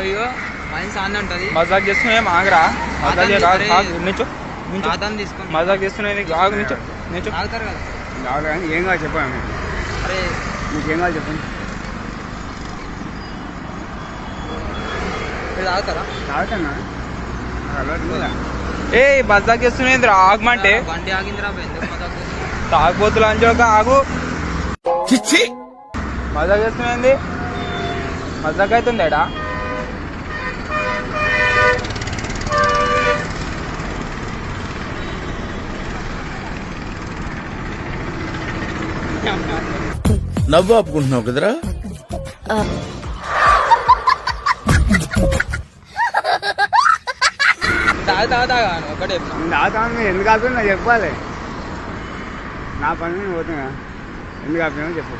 అయ్యో మనిషి ఆంద ఉంటది. మజాక్ చేస్తున్నాయి ఆగరా. మజాక్ నించో తీసుకోండి. మజాక్ చేస్తున్నాయి ఆగు నించో నించో. ఆగుతారు కదా. ఏం కావాలి చెప్పండి. అరే మీకేం కావాలి చెప్పండి. తాగుతారా? తాగుతానా ఏ మజాక్ చేస్తున్నాయి ఆగమంటే. బండి ఆగిందిరా. తాగుపోతులు అని చూడక ఆగు. మజాక్ చేస్తున్నాయింది. మజాక్ అవుతుంది ఏడా. నవ్వు ఆపుకుంటున్నావు కదరా. ఒకటే తాగుతాను. ఎందుకు ఆపుతున్నా చెప్పాలి. నా పని పోతున్నా. ఎందుకు ఆపినా చెప్పు.